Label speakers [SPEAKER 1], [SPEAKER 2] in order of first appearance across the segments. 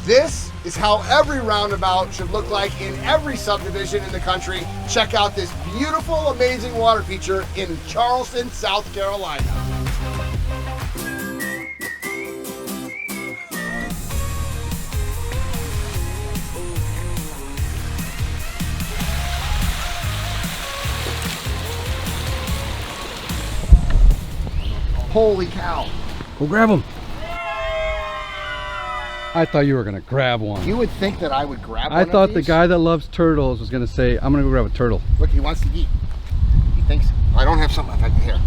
[SPEAKER 1] This is how every roundabout should look like in every subdivision in the country. Check out this beautiful, amazing water feature in Charleston, South Carolina. Holy cow.
[SPEAKER 2] Go grab them. I thought you were gonna grab one.
[SPEAKER 1] You would think that I would grab one.
[SPEAKER 2] I thought the guy that loves turtles was gonna say, I'm gonna go grab a turtle.
[SPEAKER 1] Look, he wants to eat. He thinks, I don't have something like here.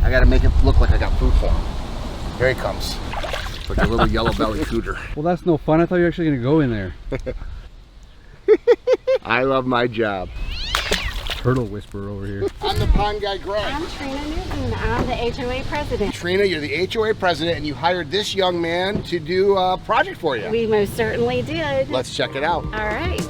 [SPEAKER 1] I gotta make it look like I got food for him. Here he comes. Like a little yellow belly cooter.
[SPEAKER 2] Well, that's no fun. I thought you were actually gonna go in there.
[SPEAKER 1] I love my job.
[SPEAKER 2] Turtle whisperer over here.
[SPEAKER 1] I'm the pond guy, Greg.
[SPEAKER 3] I'm Trina Newton. I'm the HOA president.
[SPEAKER 1] Trina, you're the HOA president, and you hired this young man to do a project for you.
[SPEAKER 3] We most certainly did.
[SPEAKER 1] Let's check it out.
[SPEAKER 3] All right.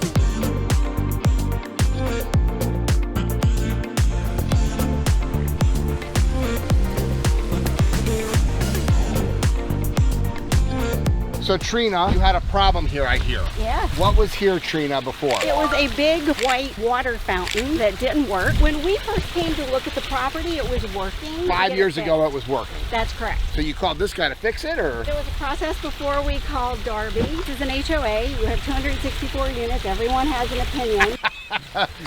[SPEAKER 1] So Trina, you had a problem here, I hear.
[SPEAKER 3] Yeah.
[SPEAKER 1] What was here, Trina, before?
[SPEAKER 3] It was a big white water fountain that didn't work. When we first came to look at the property, it was working.
[SPEAKER 1] 5 years ago, it was working.
[SPEAKER 3] That's correct.
[SPEAKER 1] So you called this guy to fix it, or?
[SPEAKER 3] There was a process before we called Darby. This is an HOA. You have 264 units. Everyone has an opinion.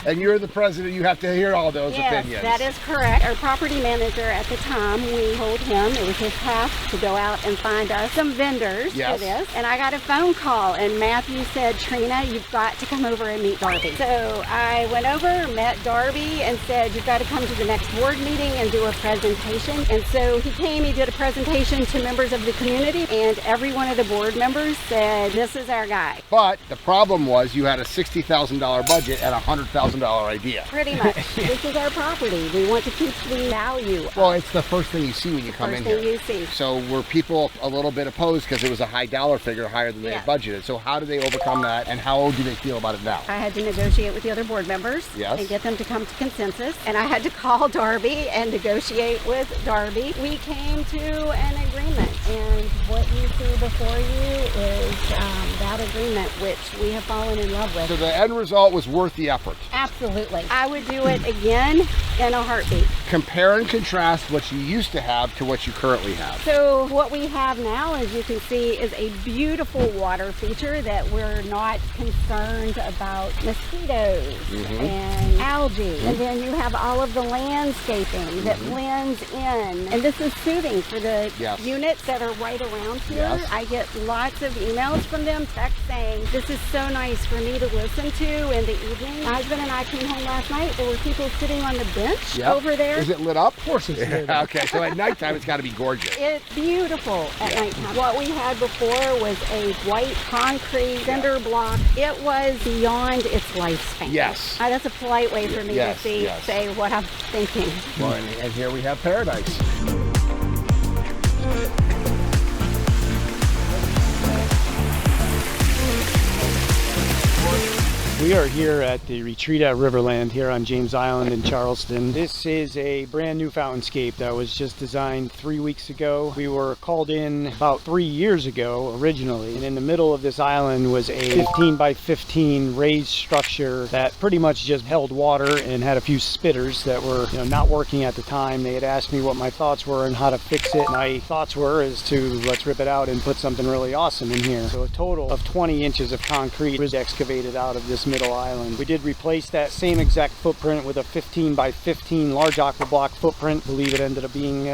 [SPEAKER 1] And you're the president, you have to hear all those opinions.
[SPEAKER 3] Yes, that is correct. Our property manager at the time, we told him it was his task to go out and find us some vendors for this. And I got a phone call, and Matthew said, Trina, you've got to come over and meet Darby. So I went over, met Darby, and said, you've got to come to the next board meeting and do a presentation. And so he came, he did a presentation to members of the community, and every one of the board members said, this is our guy.
[SPEAKER 1] But the problem was you had a $60,000 budget and a $100,000 idea.
[SPEAKER 3] Pretty much. This is our property. We want to keep the value.
[SPEAKER 1] Well, it's the first thing you see when you come in here.
[SPEAKER 3] First thing you see.
[SPEAKER 1] So were people a little bit opposed because it was a high dollar figure, higher than they had budgeted? So how do they overcome that, and how do they feel about it now?
[SPEAKER 3] I had to negotiate with the other board members and get them to come to consensus, and I had to call Darby and negotiate with Darby. We came to an agreement, and what you see before you is that agreement, which we have fallen in love with.
[SPEAKER 1] So the end result was worth the effort.
[SPEAKER 3] Absolutely. I would do it again in a heartbeat.
[SPEAKER 1] Compare and contrast what you used to have to what you currently have.
[SPEAKER 3] So what we have now, as you can see, is a beautiful water feature that we're not concerned about mosquitoes and algae. And then you have all of the landscaping that blends in. And this is soothing for the units that are right around here. I get lots of emails from them, texts saying, this is so nice for me to listen to in the evening. My husband and I came home last night. There were people sitting on the bench over there.
[SPEAKER 1] Is it lit up?
[SPEAKER 2] Of course it's lit up.
[SPEAKER 1] Okay, so at nighttime it's got to be gorgeous.
[SPEAKER 3] It's beautiful at nighttime. What we had before was a white concrete cinder block. It was beyond its lifespan.
[SPEAKER 1] Yes.
[SPEAKER 3] That's a polite way for me to say what I'm thinking.
[SPEAKER 1] Well, and here we have paradise.
[SPEAKER 4] We are here at the retreat at Riverland here on James Island in Charleston. This is a brand new fountainscape that was just designed 3 weeks ago. We were called in about 3 years ago originally, and in the middle of this island was a 15 by 15 raised structure that pretty much just held water and had a few spitters that were not working at the time. They had asked me what my thoughts were and how to fix it. My thoughts were let's rip it out and put something really awesome in here. So a total of 20 inches of concrete was excavated out of this middle island. We did replace that same exact footprint with a 15 by 15 large aqua block footprint. I believe it ended up being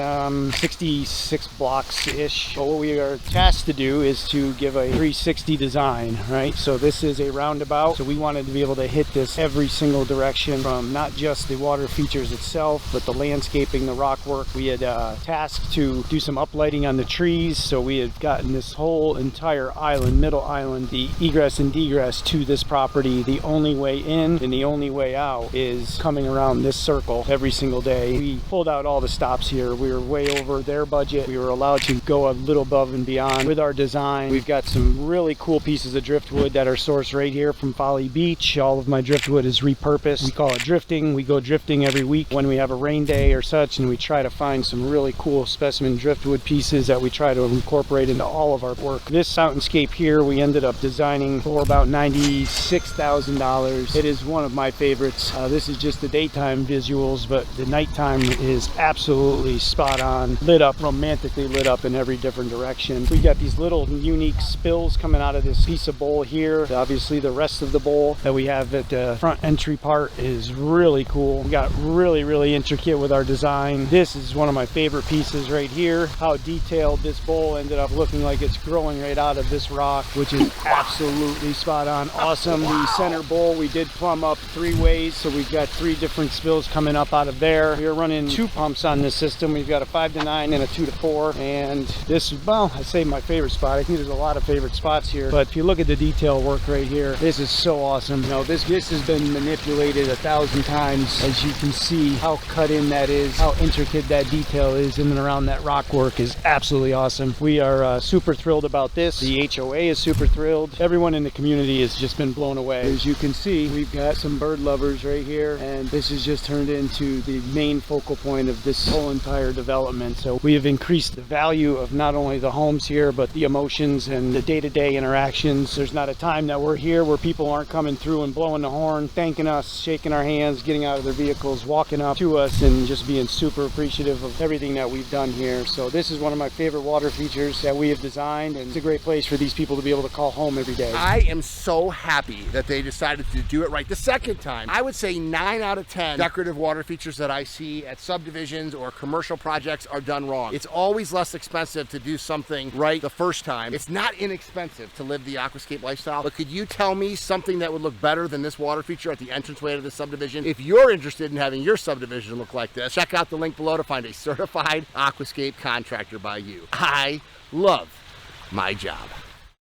[SPEAKER 4] 66 blocks-ish. But what we are tasked to do is to give a 360 design, right? So this is a roundabout. So we wanted to be able to hit this every single direction from not just the water features itself, but the landscaping, the rock work. We had tasked to do some uplighting on the trees. So we had gotten this whole entire island, middle island, the egress and degress to this property, the only way in and the only way out is coming around this circle every single day. We pulled out all the stops here. We were way over their budget. We were allowed to go a little above and beyond with our design. We've got some really cool pieces of driftwood that are sourced right here from Folly Beach. All of my driftwood is repurposed. We call it drifting. We go drifting every week when we have a rain day or such, and we try to find some really cool specimen driftwood pieces that we try to incorporate into all of our work. This mountainscape here we ended up designing for about $96,000. It is one of my favorites. This is just the daytime visuals, but the nighttime is absolutely spot on, lit up, romantically lit up in every different direction. We got these little unique spills coming out of this piece of bowl here. Obviously the rest of the bowl that we have at the front entry part is really cool. We got really intricate with our design. This is one of my favorite pieces right here. How detailed this bowl ended up looking like it's growing right out of this rock, which is absolutely spot on. Awesome. The center bowl we did plumb up 3 ways, so we've got 3 different spills coming up out of there. We are running 2 pumps on this system. We've got a 5 to 9 and a 2 to 4, and this, well, I say my favorite spot. I think there's a lot of favorite spots here, but if you look at the detail work right here, this is so awesome. You know, this has been manipulated 1,000 times. As you can see how cut in that is, how intricate that detail is in and around that rock work is absolutely awesome. We are super thrilled about this. The HOA is super thrilled. Everyone in the community has just been blown away. As you can see, we've got some bird lovers right here, and this has just turned into the main focal point of this whole entire development. So we have increased the value of not only the homes here, but the emotions and the day-to-day interactions. There's not a time that we're here where people aren't coming through and blowing the horn, thanking us, shaking our hands, getting out of their vehicles, walking up to us, and just being super appreciative of everything that we've done here. So this is one of my favorite water features that we have designed, and it's a great place for these people to be able to call home every day.
[SPEAKER 1] I am so happy that they decided to do it right the second time. I would say 9 out of 10 decorative water features that I see at subdivisions or commercial projects are done wrong. It's always less expensive to do something right the first time. It's not inexpensive to live the aquascape lifestyle, but could you tell me something that would look better than this water feature at the entranceway to the subdivision? If you're interested in having your subdivision look like this, check out the link below to find a certified aquascape contractor by you. I love my job.